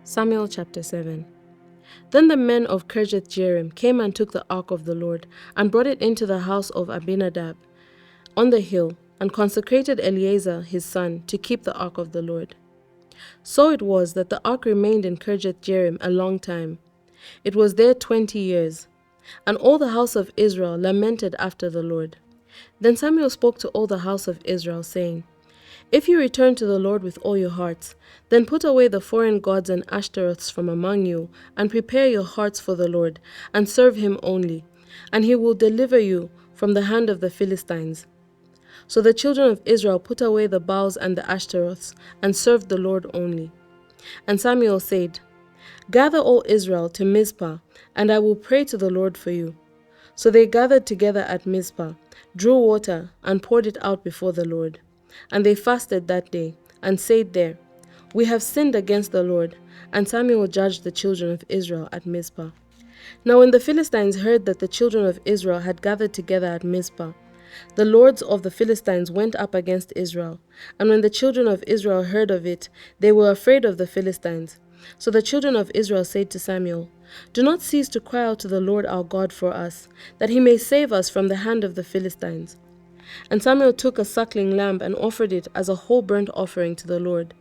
Samuel chapter 7. Then the men of Kirjath-jearim came and took the ark of the Lord, and brought it into the house of Abinadab on the hill, and consecrated Eleazar his son to keep the ark of the Lord. So it was that the ark remained in Kirjath-jearim a long time. It was there 20 years. And all the house of Israel lamented after the Lord. Then Samuel spoke to all the house of Israel, saying, If you return to the Lord with all your hearts, then put away the foreign gods and Ashtaroths from among you, and prepare your hearts for the Lord, and serve him only, and he will deliver you from the hand of the Philistines. So the children of Israel put away the Baals and the Ashtaroths, and served the Lord only. And Samuel said, Gather all Israel to Mizpah, and I will pray to the Lord for you. So they gathered together at Mizpah, drew water, and poured it out before the Lord. And they fasted that day, and said there, We have sinned against the Lord. And Samuel judged the children of Israel at Mizpah. Now when the Philistines heard that the children of Israel had gathered together at Mizpah, the lords of the Philistines went up against Israel. And when the children of Israel heard of it, they were afraid of the Philistines. So the children of Israel said to Samuel, Do not cease to cry out to the Lord our God for us, that he may save us from the hand of the Philistines. And Samuel took a suckling lamb and offered it as a whole burnt offering to the Lord.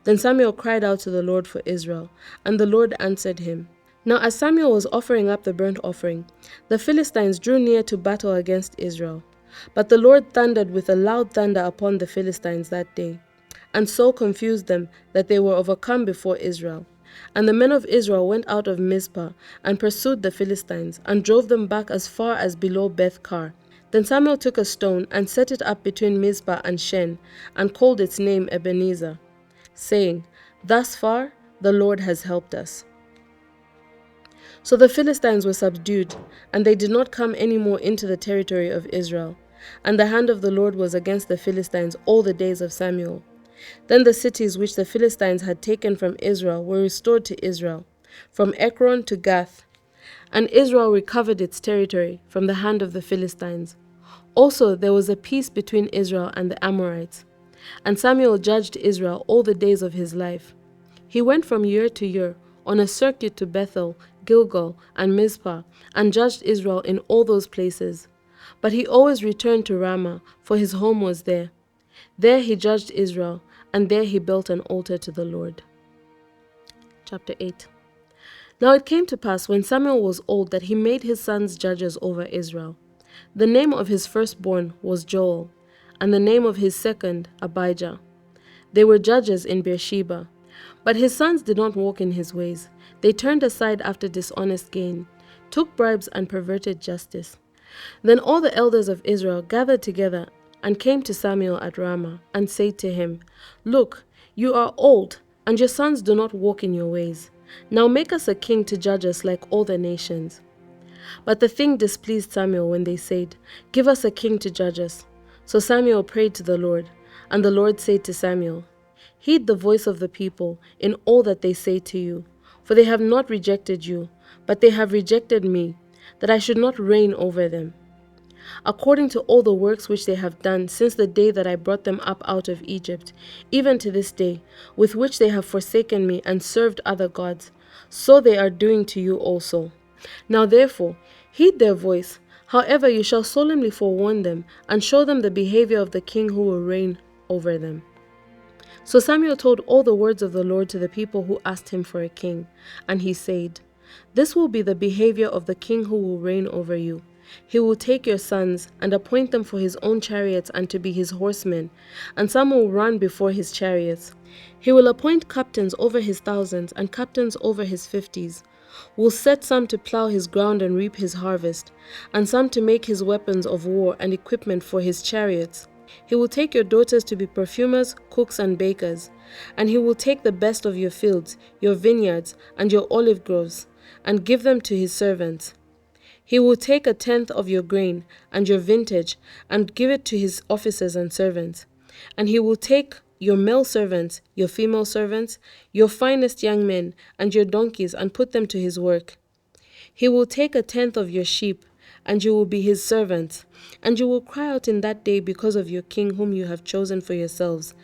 Then Samuel cried out to the Lord for Israel, and the Lord answered him. Now as Samuel was offering up the burnt offering, the Philistines drew near to battle against Israel. But the Lord thundered with a loud thunder upon the Philistines that day, and so confused them that they were overcome before Israel. And the men of Israel went out of Mizpah, and pursued the Philistines, and drove them back as far as below Beth-kar. Then Samuel took a stone, and set it up between Mizpah and Shen, and called its name Ebenezer, saying, Thus far the Lord has helped us. So the Philistines were subdued, and they did not come any more into the territory of Israel. And the hand of the Lord was against the Philistines all the days of Samuel. Then the cities which the Philistines had taken from Israel were restored to Israel, from Ekron to Gath. And Israel recovered its territory from the hand of the Philistines. Also there was a peace between Israel and the Amorites. And Samuel judged Israel all the days of his life. He went from year to year on a circuit to Bethel, Gilgal, and Mizpah, and judged Israel in all those places. But he always returned to Ramah, for his home was there. There he judged Israel, and there he built an altar to the Lord. Chapter 8. Now it came to pass when Samuel was old that he made his sons judges over Israel. The name of his firstborn was Joel, and the name of his second Abijah. They were judges in Beersheba. But his sons did not walk in his ways. They turned aside after dishonest gain, took bribes and perverted justice. Then all the elders of Israel gathered together and came to Samuel at Ramah, and said to him, Look, you are old, and your sons do not walk in your ways. Now make us a king to judge us like all the nations. But the thing displeased Samuel when they said, Give us a king to judge us. So Samuel prayed to the Lord, and the Lord said to Samuel, Heed the voice of the people in all that they say to you, for they have not rejected you, but they have rejected me, that I should not reign over them. According to all the works which they have done since the day that I brought them up out of Egypt, even to this day, with which they have forsaken me and served other gods, so they are doing to you also. Now therefore, heed their voice. However, you shall solemnly forewarn them, and show them the behavior of the king who will reign over them. So Samuel told all the words of the Lord to the people who asked him for a king, and he said, This will be the behavior of the king who will reign over you. He will take your sons, and appoint them for his own chariots and to be his horsemen, and some will run before his chariots. He will appoint captains over his thousands, and captains over his 50s, will set some to plow his ground and reap his harvest, and some to make his weapons of war and equipment for his chariots. He will take your daughters to be perfumers, cooks, and bakers, and he will take the best of your fields, your vineyards, and your olive groves, and give them to his servants. He will take 1/10 of your grain and your vintage, and give it to his officers and servants. And he will take your male servants, your female servants, your finest young men, and your donkeys, and put them to his work. He will take 1/10 of your sheep, and you will be his servants. And you will cry out in that day because of your king whom you have chosen for yourselves,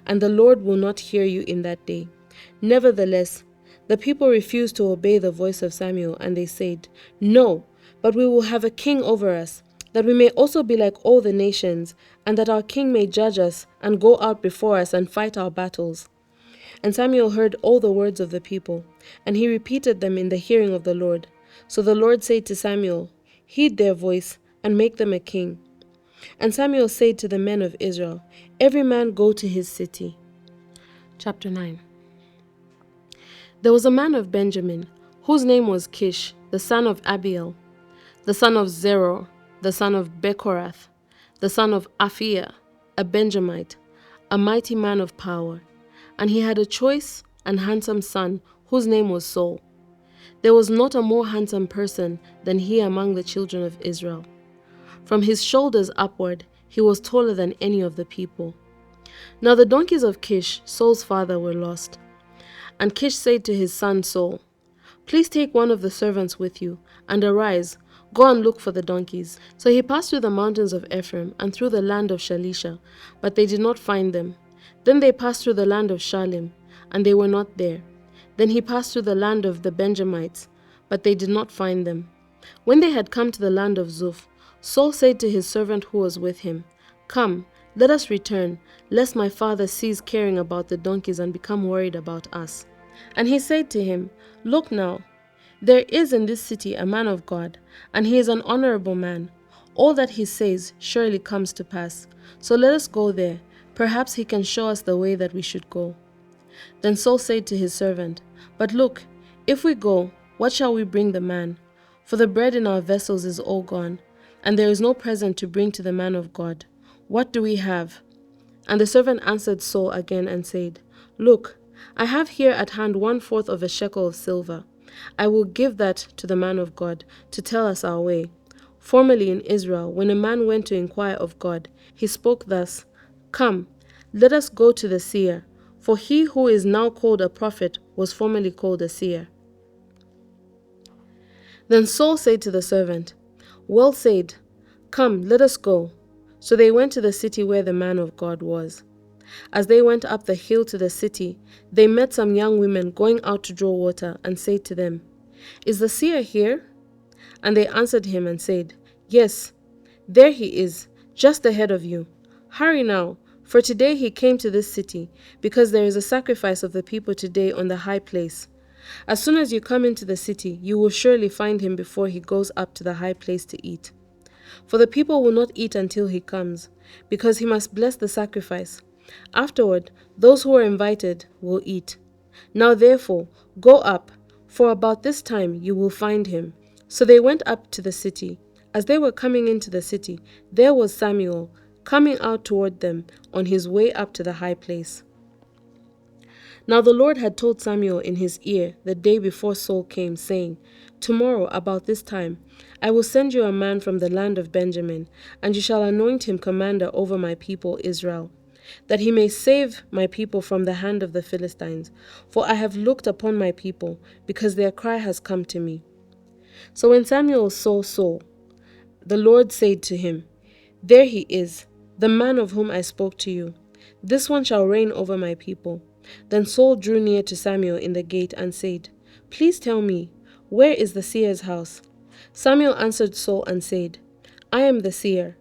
and the Lord will not hear you in that day. Nevertheless, The people refused to obey the voice of Samuel, and they said, "No, but we will have a king over us, that we may also be like all the nations, and that our king may judge us and go out before us and fight our battles." And Samuel heard all the words of the people, and he repeated them in the hearing of the Lord. So the Lord said to Samuel, "Heed their voice, and make them a king." And Samuel said to the men of Israel, "Every man go to his city." Chapter 9. There was a man of Benjamin, whose name was Kish, the son of Abiel, the son of Zeror, the son of Bechorath, the son of Aphiah, a Benjamite, a mighty man of power. And he had a choice and handsome son, whose name was Saul. There was not a more handsome person than he among the children of Israel. From his shoulders upward, he was taller than any of the people. Now the donkeys of Kish, Saul's father, were lost. And Kish said to his son Saul, "Please take one of the servants with you, and arise, go and look for the donkeys." So he passed through the mountains of Ephraim and through the land of Shalisha, but they did not find them. Then they passed through the land of Shalim, and they were not there. Then he passed through the land of the Benjamites, but they did not find them. When they had come to the land of Zuph, Saul said to his servant who was with him, "Come, let us return, lest my father cease caring about the donkeys and become worried about us." And he said to him, "Look now, there is in this city a man of God, and he is an honorable man. All that he says surely comes to pass. So let us go there. Perhaps he can show us the way that we should go." Then Saul said to his servant, "But look, if we go, what shall we bring the man? For the bread in our vessels is all gone, and there is no present to bring to the man of God. What do we have?" And the servant answered Saul again and said, "Look, I have here at hand 1/4 of a shekel of silver. I will give that to the man of God to tell us our way. Formerly in Israel, when a man went to inquire of God, he spoke thus, 'Come, let us go to the seer,' for he who is now called a prophet was formerly called a seer." Then Saul said to the servant, "Well said, come, let us go." So they went to the city where the man of God was. As they went up the hill to the city, they met some young women going out to draw water, and said to them, "Is the seer here?" And they answered him and said, "Yes, there he is, just ahead of you. Hurry now, for today he came to this city, because there is a sacrifice of the people today on the high place. As soon as you come into the city, you will surely find him before he goes up to the high place to eat. For the people will not eat until he comes, because he must bless the sacrifice. Afterward, those who are invited will eat. Now therefore, go up, for about this time you will find him." So they went up to the city. As they were coming into the city, there was Samuel coming out toward them on his way up to the high place. Now the Lord had told Samuel in his ear the day before Saul came, saying, "Tomorrow, about this time, I will send you a man from the land of Benjamin, and you shall anoint him commander over my people Israel, that he may save my people from the hand of the Philistines. For I have looked upon my people, because their cry has come to me." So when Samuel saw Saul, the Lord said to him, "There he is, the man of whom I spoke to you. This one shall reign over my people." Then Saul drew near to Samuel in the gate and said, "Please tell me, where is the seer's house?" Samuel answered Saul and said, "I am the seer.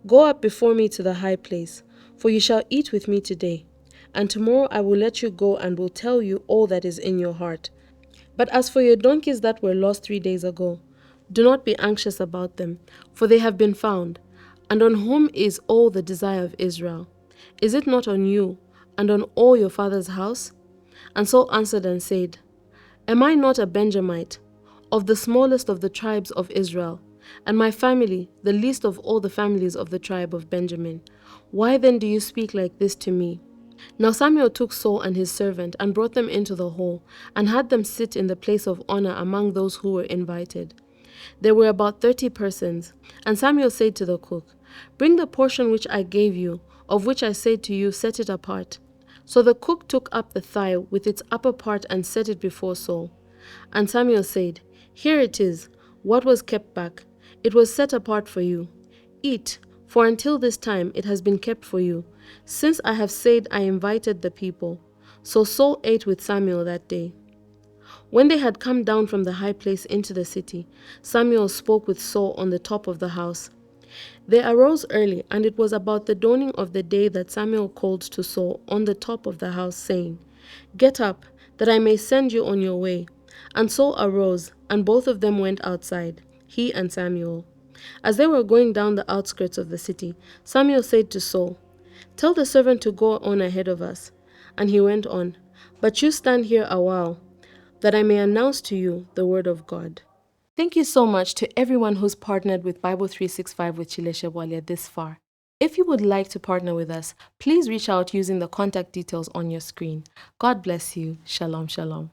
Go up before me to the high place, for you shall eat with me today, and tomorrow I will let you go and will tell you all that is in your heart. But as for your donkeys that were lost 3 days ago, do not be anxious about them, for they have been found. And on whom is all the desire of Israel? Is it not on you, and on all your father's house?" And Saul answered and said, "Am I not a Benjamite, of the smallest of the tribes of Israel, and my family the least of all the families of the tribe of Benjamin? Why then do you speak like this to me?" Now Samuel took Saul and his servant and brought them into the hall, and had them sit in the place of honor among those who were invited. There were about 30 persons. And Samuel said to the cook, "Bring the portion which I gave you, of which I said to you, set it apart." So the cook took up the thigh with its upper part and set it before Saul. And Samuel said, "Here it is, what was kept back. It was set apart for you. Eat, for until this time it has been kept for you, since I have said I invited the people." So Saul ate with Samuel that day. When they had come down from the high place into the city, Samuel spoke with Saul on the top of the house. They arose early, and it was about the dawning of the day that Samuel called to Saul on the top of the house, saying, "Get up, that I may send you on your way." And Saul arose, and both of them went outside, he and Samuel. As they were going down the outskirts of the city, Samuel said to Saul, "Tell the servant to go on ahead of us." And he went on, "But you stand here a while, that I may announce to you the word of God." Thank you so much to everyone who's partnered with Bible 365 with Chileshe Bwalya this far. If you would like to partner with us, please reach out using the contact details on your screen. God bless you. Shalom, shalom.